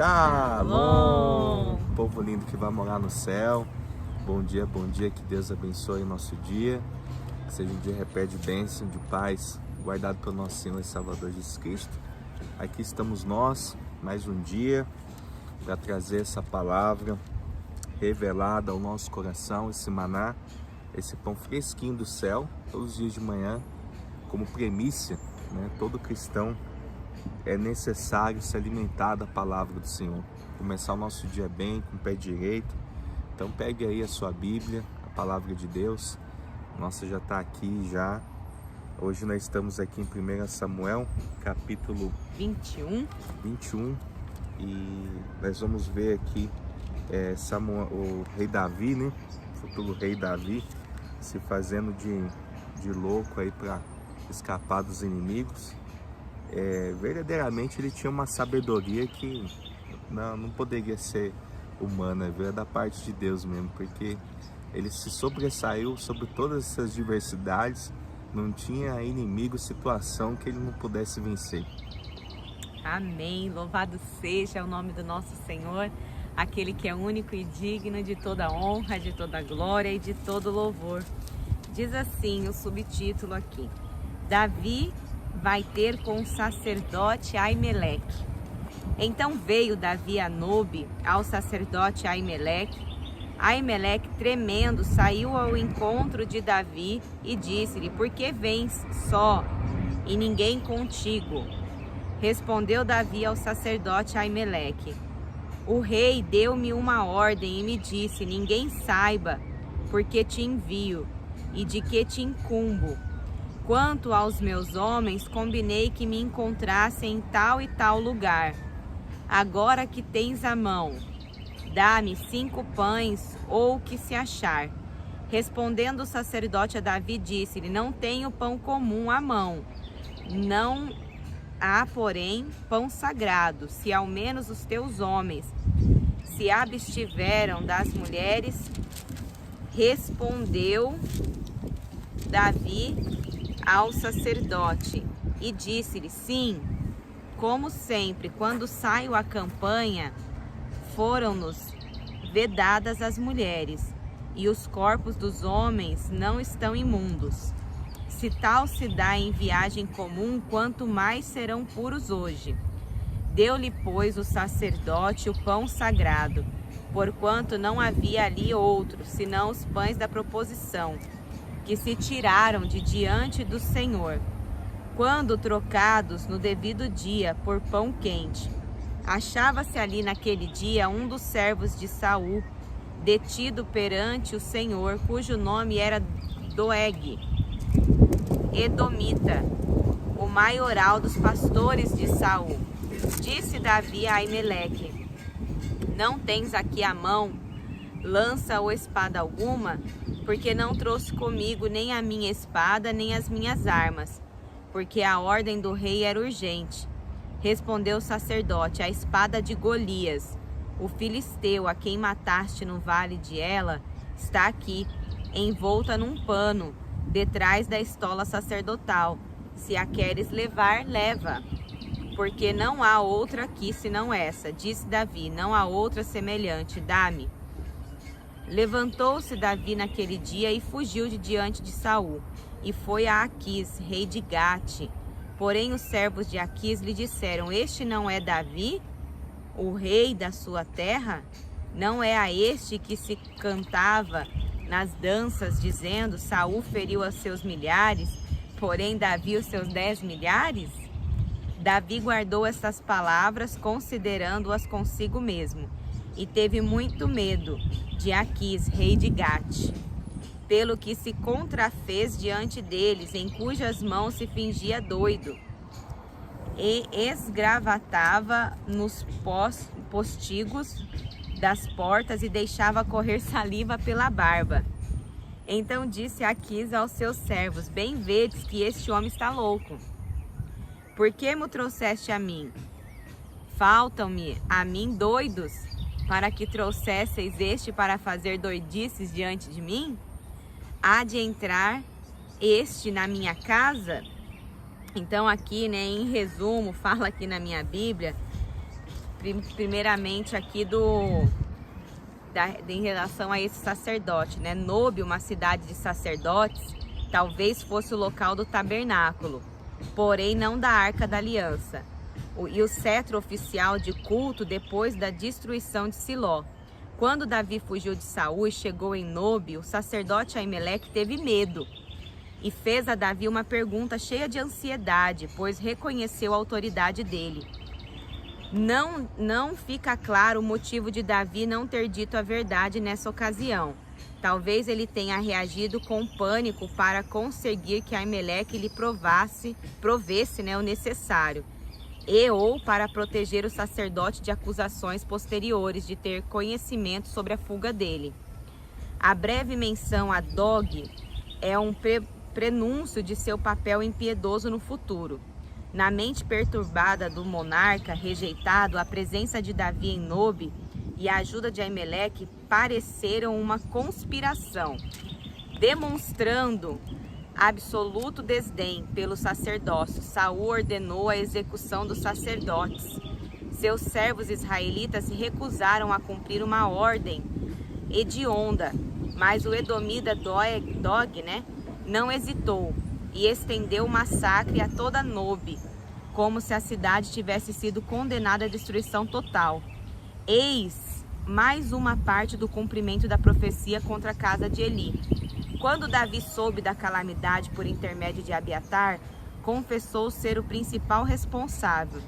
Shalom! Povo lindo que vai morar no céu. Bom dia, que Deus abençoe o nosso dia. Que seja um dia repleto de bênção, de paz, guardado pelo nosso Senhor e Salvador Jesus Cristo. Aqui estamos nós, mais um dia, para trazer essa palavra revelada ao nosso coração, esse maná, esse pão fresquinho do céu, todos os dias de manhã, como primícia, né? Todo cristão é necessário se alimentar da palavra do Senhor, começar o nosso dia bem, com o pé direito. Então pegue aí a sua Bíblia, a palavra de Deus. Nossa, já está aqui já. Hoje nós estamos aqui em 1 Samuel, capítulo 21, e nós vamos ver aqui Samuel, o rei Davi, né? O futuro rei Davi, se fazendo de louco aí para escapar dos inimigos. Verdadeiramente ele tinha uma sabedoria que não poderia ser humana, veio da parte de Deus mesmo, porque ele se sobressaiu sobre todas essas diversidades, não tinha inimigo, situação que ele não pudesse vencer. Amém, louvado seja o nome do nosso Senhor, aquele que é único e digno de toda honra, de toda glória e de todo louvor. Diz assim o subtítulo aqui: Davi vai ter com o sacerdote Aimeleque. Então veio Davi a Nobe, ao sacerdote Aimeleque. Aimeleque, tremendo, saiu ao encontro de Davi e disse-lhe: Por que vens só e ninguém contigo? Respondeu Davi ao sacerdote Aimeleque: O rei deu-me uma ordem e me disse: Ninguém saiba porque te envio e de que te incumbo. Quanto aos meus homens, combinei que me encontrassem em tal e tal lugar. Agora que tens a mão, dá-me 5 pães ou o que se achar. Respondendo o sacerdote a Davi, disse-lhe: Não tenho pão comum à mão, não há, porém, pão sagrado, se ao menos os teus homens se abstiveram das mulheres. Respondeu Davi ao sacerdote e disse-lhe: Sim, como sempre, quando saio à campanha, foram-nos vedadas as mulheres, e os corpos dos homens não estão imundos. Se tal se dá em viagem comum, quanto mais serão puros hoje. Deu-lhe, pois, o sacerdote o pão sagrado, porquanto não havia ali outro, senão os pães da proposição, que se tiraram de diante do Senhor, quando trocados no devido dia por pão quente. Achava-se ali naquele dia um dos servos de Saul, detido perante o Senhor, cujo nome era Doeg, edomita, o maioral dos pastores de Saul. Disse Davi a Aimeleque: Não tens aqui à mão lança ou espada alguma? Porque não trouxe comigo nem a minha espada, nem as minhas armas, porque a ordem do rei era urgente. Respondeu o sacerdote: A espada de Golias, o filisteu, a quem mataste no vale de Ela, está aqui, envolta num pano, detrás da estola sacerdotal. Se a queres levar, leva, porque não há outra aqui senão essa. Disse Davi: Não há outra semelhante, dá-me. Levantou-se Davi naquele dia e fugiu de diante de Saul, e foi a Aquis, rei de Gate. Porém os servos de Aquis lhe disseram: Este não é Davi, o rei da sua terra? Não é a este que se cantava nas danças, dizendo: Saul feriu os seus milhares, porém Davi os seus 10 milhares? Davi guardou estas palavras, considerando-as consigo mesmo, e teve muito medo de Aquis, rei de Gate, pelo que se contrafez diante deles, em cujas mãos se fingia doido, e esgravatava nos postigos das portas e deixava correr saliva pela barba. Então disse Aquis aos seus servos: Bem vedes que este homem está louco. Por que me trouxeste a mim? Faltam-me a mim doidos, para que trouxesseis este para fazer doidices diante de mim? Há de entrar este na minha casa? Então aqui, em resumo, fala aqui na minha Bíblia, primeiramente aqui em relação a esse sacerdote, né? Nobe, uma cidade de sacerdotes, talvez fosse o local do tabernáculo, porém não da Arca da Aliança, e o cetro oficial de culto depois da destruição de Siló. Quando Davi fugiu de Saul e chegou em Nobe, o sacerdote Aimeleque teve medo e fez a Davi uma pergunta cheia de ansiedade, pois reconheceu a autoridade dele. Não fica claro o motivo de Davi não ter dito a verdade nessa ocasião. Talvez ele tenha reagido com pânico para conseguir que Aimeleque lhe provesse, né, o necessário, ou para proteger o sacerdote de acusações posteriores de ter conhecimento sobre a fuga dele. A breve menção a Dog é um prenúncio de seu papel impiedoso no futuro. Na mente perturbada do monarca rejeitado, a presença de Davi em Nobe e a ajuda de Aimeleque pareceram uma conspiração, demonstrando absoluto desdém pelo sacerdócio. Saul ordenou a execução dos sacerdotes. Seus servos israelitas se recusaram a cumprir uma ordem hedionda, mas o edomita Dog, né, não hesitou e estendeu o massacre a toda Nobe, como se a cidade tivesse sido condenada à destruição total. Eis mais uma parte do cumprimento da profecia contra a casa de Eli. Quando Davi soube da calamidade por intermédio de Abiatar, confessou ser o principal responsável.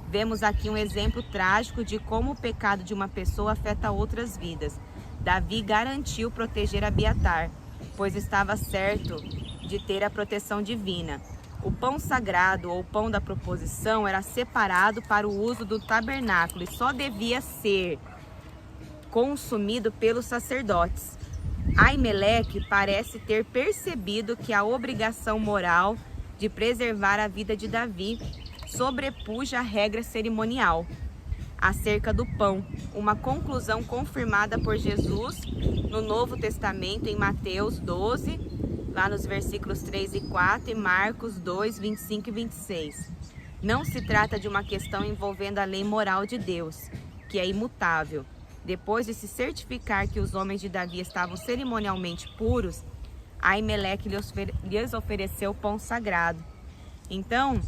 Vemos aqui um exemplo trágico de como o pecado de uma pessoa afeta outras vidas. Davi garantiu proteger Abiatar, pois estava certo de ter a proteção divina. O pão sagrado ou pão da proposição era separado para o uso do tabernáculo e só devia ser consumido pelos sacerdotes. Aimeleque parece ter percebido que a obrigação moral de preservar a vida de Davi sobrepuja a regra cerimonial acerca do pão, uma conclusão confirmada por Jesus no Novo Testamento em Mateus 12, lá nos versículos 3 e 4, e Marcos 2, 25 e 26. Não se trata de uma questão envolvendo a lei moral de Deus, que é imutável. Depois de se certificar que os homens de Davi estavam cerimonialmente puros, Aimeleque lhes ofereceu pão sagrado. Então,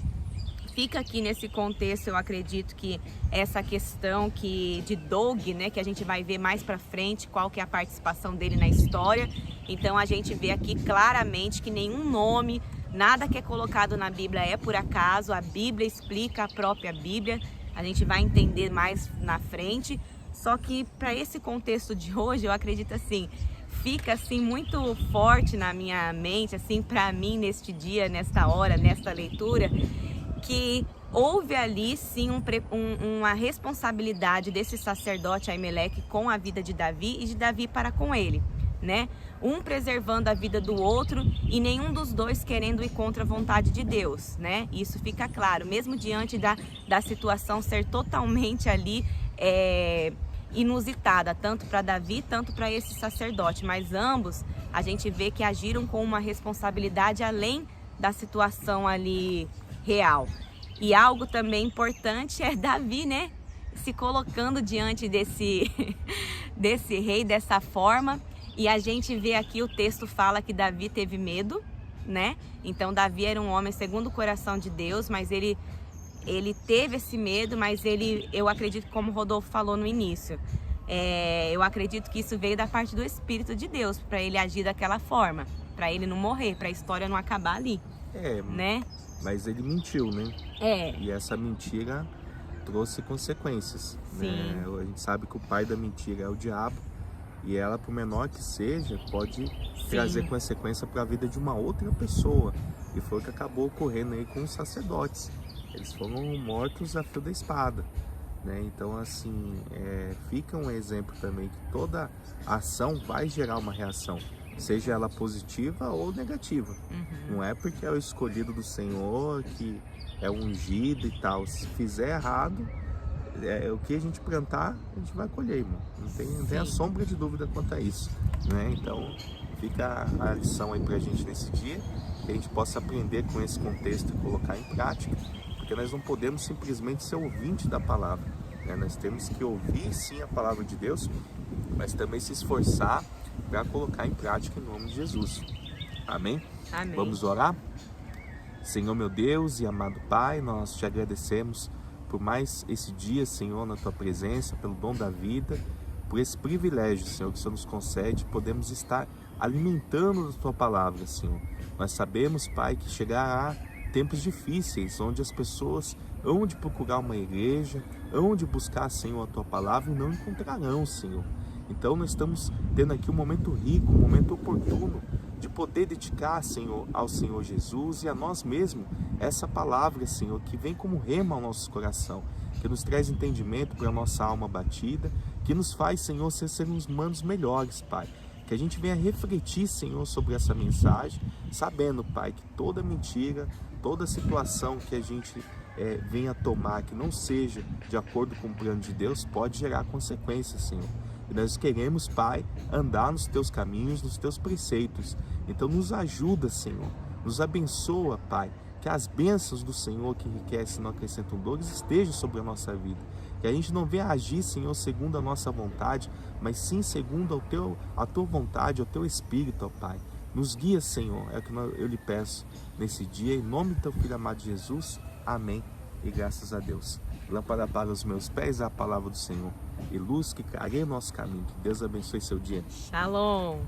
fica aqui nesse contexto, eu acredito que essa questão de Dog, né, que a gente vai ver mais para frente, qual que é a participação dele na história. Então a gente vê aqui claramente que nenhum nome, nada que é colocado na Bíblia é por acaso. A Bíblia explica a própria Bíblia, a gente vai entender mais na frente. Só que para esse contexto de hoje, eu acredito assim, fica assim muito forte na minha mente, assim, para mim neste dia, nesta hora, nesta leitura, que houve ali sim uma responsabilidade desse sacerdote Aimeleque com a vida de Davi e de Davi para com ele, né? Um preservando a vida do outro e nenhum dos dois querendo ir contra a vontade de Deus, né? Isso fica claro, mesmo diante da situação ser totalmente ali inusitada, tanto para Davi, tanto para esse sacerdote, mas ambos a gente vê que agiram com uma responsabilidade além da situação ali real. E algo também importante é Davi, né, se colocando diante desse rei dessa forma, e a gente vê aqui, o texto fala que Davi teve medo, né? Então Davi era um homem segundo o coração de Deus, mas ele teve esse medo, mas eu acredito, como o Rodolfo falou no início, eu acredito que isso veio da parte do Espírito de Deus, para ele agir daquela forma, para ele não morrer, para a história não acabar ali, né? Mas ele mentiu, né? E essa mentira trouxe consequências, né? A gente sabe que o pai da mentira é o diabo, e ela, por menor que seja, pode trazer consequência para a vida de uma outra pessoa. E foi o que acabou ocorrendo aí com os sacerdotes. Eles foram mortos a fio da espada, né? Então, assim, fica um exemplo também que toda ação vai gerar uma reação, seja ela positiva ou negativa. Não é porque é o escolhido do Senhor, que é ungido e tal. Se fizer errado, o que a gente plantar, a gente vai colher, irmão. Não tem a sombra de dúvida quanto a isso, né? Então, fica a lição aí pra gente nesse dia, que a gente possa aprender com esse contexto e colocar em prática, porque nós não podemos simplesmente ser ouvinte da palavra, né? Nós temos que ouvir sim a palavra de Deus, mas também se esforçar para colocar em prática em nome de Jesus. Amém? Amém. Vamos orar? Senhor meu Deus e amado Pai, nós te agradecemos por mais esse dia, Senhor, na Tua presença, pelo dom da vida, por esse privilégio, Senhor, que o Senhor nos concede, podemos estar alimentando a Tua palavra, Senhor. Nós sabemos, Pai, que chegará tempos difíceis, onde as pessoas hão de procurar uma igreja, hão de buscar, Senhor, a Tua palavra e não encontrarão, Senhor. Então nós estamos tendo aqui um momento rico, um momento oportuno, de poder dedicar, Senhor, ao Senhor Jesus e a nós mesmos essa palavra, Senhor, que vem como rema ao nosso coração, que nos traz entendimento para a nossa alma batida, que nos faz, Senhor, ser seres humanos melhores, Pai. Que a gente venha refletir, Senhor, sobre essa mensagem, sabendo, Pai, que toda mentira, toda situação que a gente venha tomar, que não seja de acordo com o plano de Deus, pode gerar consequências, Senhor. E nós queremos, Pai, andar nos Teus caminhos, nos Teus preceitos. Então nos ajuda, Senhor, nos abençoa, Pai, que as bênçãos do Senhor que enriquecem e não acrescentam dores estejam sobre a nossa vida. Que a gente não venha agir, Senhor, segundo a nossa vontade, mas sim segundo a Tua vontade, ao Teu Espírito, ó Pai. Nos guia, Senhor, é o que eu lhe peço nesse dia, em nome do Teu Filho amado Jesus. Amém. E graças a Deus. Lâmpada para os meus pés é a palavra do Senhor, e luz que clareia o nosso caminho. Que Deus abençoe seu dia. Shalom.